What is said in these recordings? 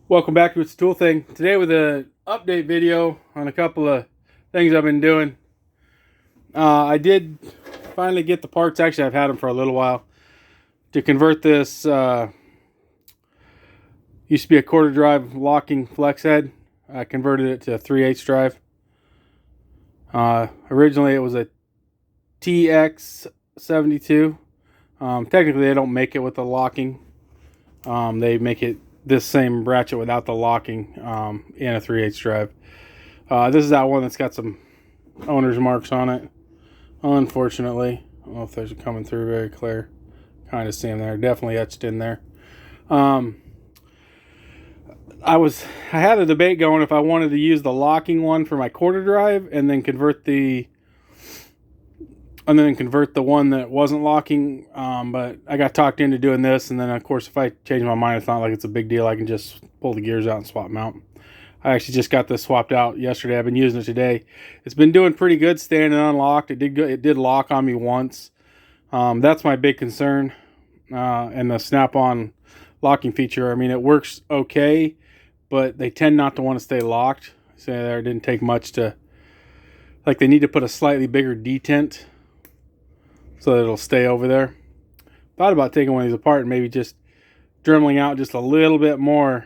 Welcome back to It's a Tool Thing. Today with an update video on a couple of things I've been doing. I did finally get the parts. Actually, I've had them for a little while to convert this. Used to be a quarter drive locking flex head. I converted it to a 3/8 drive. Originally, it was a TX72. Technically, they don't make it with the locking. They make it this same ratchet without the locking in a 3/8 drive. This is that one that's got some owner's marks on it, unfortunately. I don't know if those are coming through very clear. Kind of see them there. Definitely etched in there. I had a debate going if I wanted to use the locking one for my quarter drive and then convert the one that wasn't locking, but I got talked into doing this, and then of course if I change my mind, it's not like it's a big deal. I can just pull the gears out and swap them out. I actually just got this swapped out yesterday. I've been using it today. It's been doing pretty good standing unlocked. It did lock on me once. That's my big concern, and the snap-on locking feature. I mean, it works okay, but they tend not to want to stay locked. So there didn't take much to, like, they need to put a slightly bigger detent so that it'll stay over there. Thought about taking one of these apart and maybe just dremeling out just a little bit more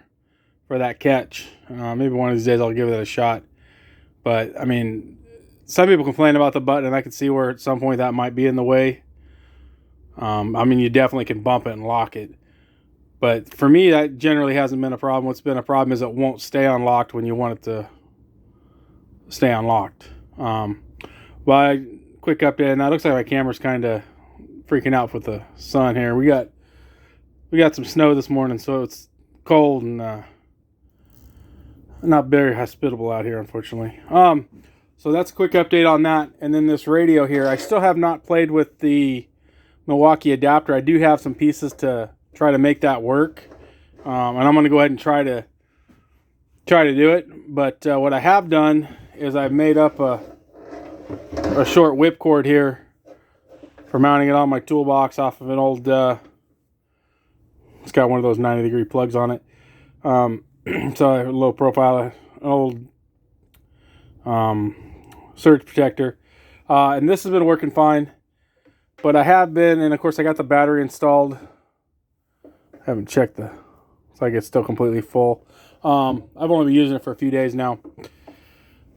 for that catch. Maybe one of these days I'll give it a shot. But, I mean, some people complain about the button, and I can see where at some point that might be in the way. I mean, you definitely can bump it and lock it. But for me, that generally hasn't been a problem. What's been a problem is it won't stay unlocked when you want it to stay unlocked. Well, quick update, and that looks like my camera's kind of freaking out with the sun here. We got some snow this morning, so it's cold and not very hospitable out here, unfortunately. So that's a quick update on that. And then this radio here, I still have not played with the Milwaukee adapter. I do have some pieces to try to make that work, and I'm going to go ahead and try to do it. But what I have done is I've made up a short whipcord here for mounting it on my toolbox off of an old, it's got one of those 90-degree plugs on it. So a low profile, an old surge protector. And this has been working fine. But I have been, and of course I got the battery installed. I haven't checked it's like it's still completely full. I've only been using it for a few days now.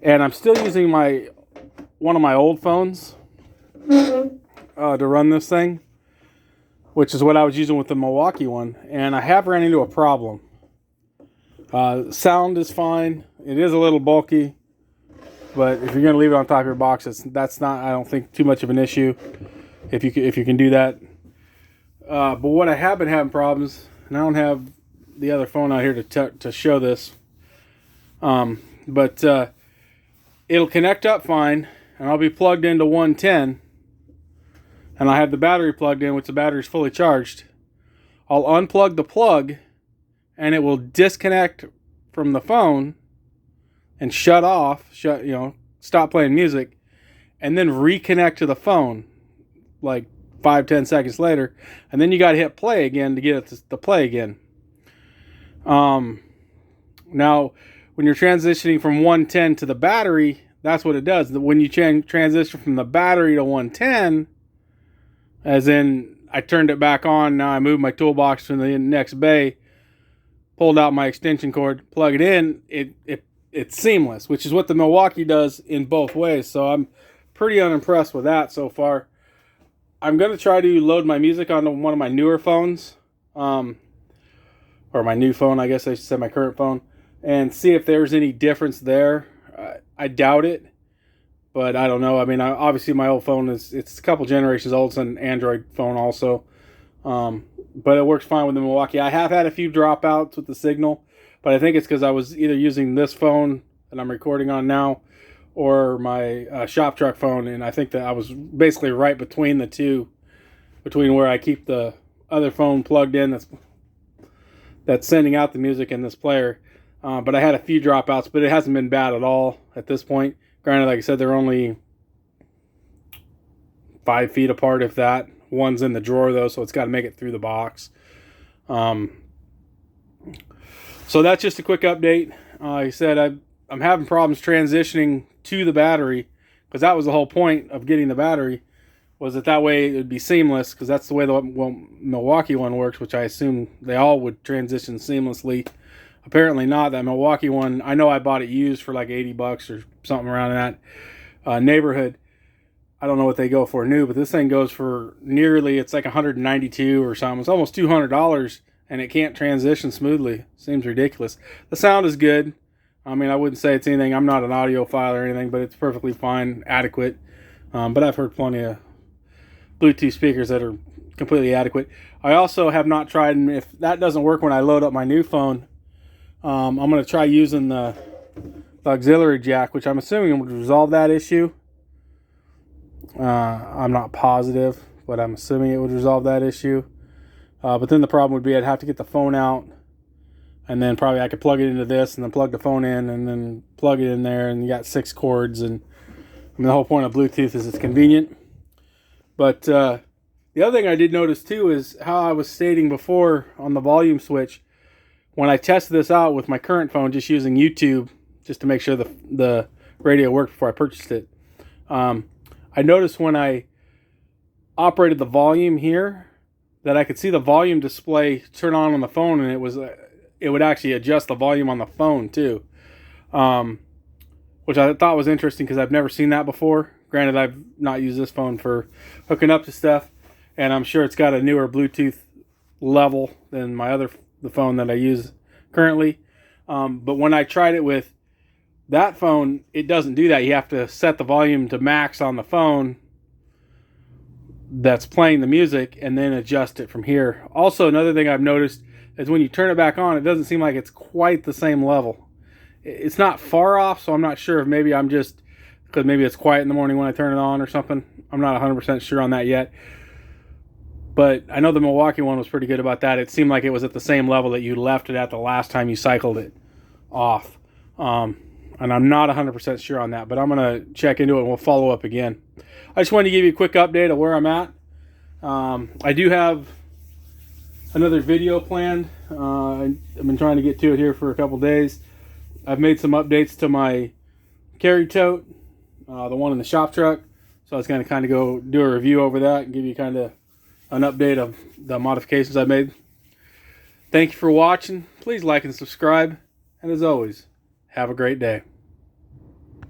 And I'm still using one of my old phones to run this thing, which is what I was using with the Milwaukee one. And I have ran into a problem. Sound is fine. It is a little bulky, but if you're going to leave it on top of your box, that's not, I don't think, too much of an issue if you can do that. But what I have been having problems, and I don't have the other phone out here to show this, but it'll connect up fine, and I'll be plugged into 110, and I have the battery plugged in, which the battery's fully charged. I'll unplug the plug, and it will disconnect from the phone and stop playing music, and then reconnect to the phone like 5-10 seconds later, and then you got to hit play again to get it to play again. Now, when you're transitioning from 110 to the battery, that's what it does. When you transition from the battery to 110, as in I turned it back on, now I moved my toolbox to the next bay, pulled out my extension cord, plug it in, it's seamless, which is what the Milwaukee does in both ways. So I'm pretty unimpressed with that so far. I'm going to try to load my music onto one of my newer phones, or my new phone, I guess I should say, my current phone, and see if there's any difference there. I doubt it, but I don't know. I mean, obviously my old phone it's a couple generations old. It's an Android phone also, but it works fine with the Milwaukee. I have had a few dropouts with the signal, but I think it's because I was either using this phone that I'm recording on now or my shop truck phone, and I think that I was basically right between the two, between where I keep the other phone plugged in that's sending out the music and this player. But I had a few dropouts, but it hasn't been bad at all at this point. Granted, like I said, they're only 5 feet apart, if that. One's in the drawer, though, so it's got to make it through the box. So that's just a quick update. Like I said, I'm having problems transitioning to the battery, because that was the whole point of getting the battery, was that way it would be seamless, because that's the way the Milwaukee one works, which I assume they all would transition seamlessly. Apparently not. That Milwaukee one, I know I bought it used for like $80 or something around that neighborhood. I don't know what they go for new, but this thing goes for nearly, it's like $192 or something. It's almost $200, and it can't transition smoothly. Seems ridiculous. The sound is good. I mean, I wouldn't say it's anything. I'm not an audiophile or anything, but it's perfectly fine, adequate. But I've heard plenty of Bluetooth speakers that are completely adequate. I also have not tried, and if that doesn't work when I load up my new phone, I'm going to try using the auxiliary jack, which I'm assuming would resolve that issue. I'm not positive, but I'm assuming it would resolve that issue. But then the problem would be I'd have to get the phone out, and then probably I could plug it into this, and then plug the phone in, and then plug it in there, and you got 6 cords. And I mean, the whole point of Bluetooth is it's convenient. But the other thing I did notice too is how I was stating before on the volume switch. When I tested this out with my current phone, just using YouTube, just to make sure the radio worked before I purchased it, I noticed when I operated the volume here that I could see the volume display turn on the phone, and it would actually adjust the volume on the phone too, which I thought was interesting because I've never seen that before. Granted, I've not used this phone for hooking up to stuff, and I'm sure it's got a newer Bluetooth level than the phone that I use currently. But when I tried it with that phone, it doesn't do that. You have to set the volume to max on the phone that's playing the music and then adjust it from here. Also, another thing I've noticed is when you turn it back on, it doesn't seem like it's quite the same level. It's not far off, so I'm not sure if maybe I'm just, because maybe it's quiet in the morning when I turn it on or something. I'm not 100% sure on that yet. But I know the Milwaukee one was pretty good about that. It seemed like it was at the same level that you left it at the last time you cycled it off. And I'm not 100% sure on that, but I'm going to check into it and we'll follow up again. I just wanted to give you a quick update of where I'm at. I do have another video planned. I've been trying to get to it here for a couple days. I've made some updates to my carry tote, the one in the shop truck. So I was going to kind of go do a review over that and give you kind of an update of the modifications I made. Thank you for watching. Please like and subscribe. And as always, have a great day.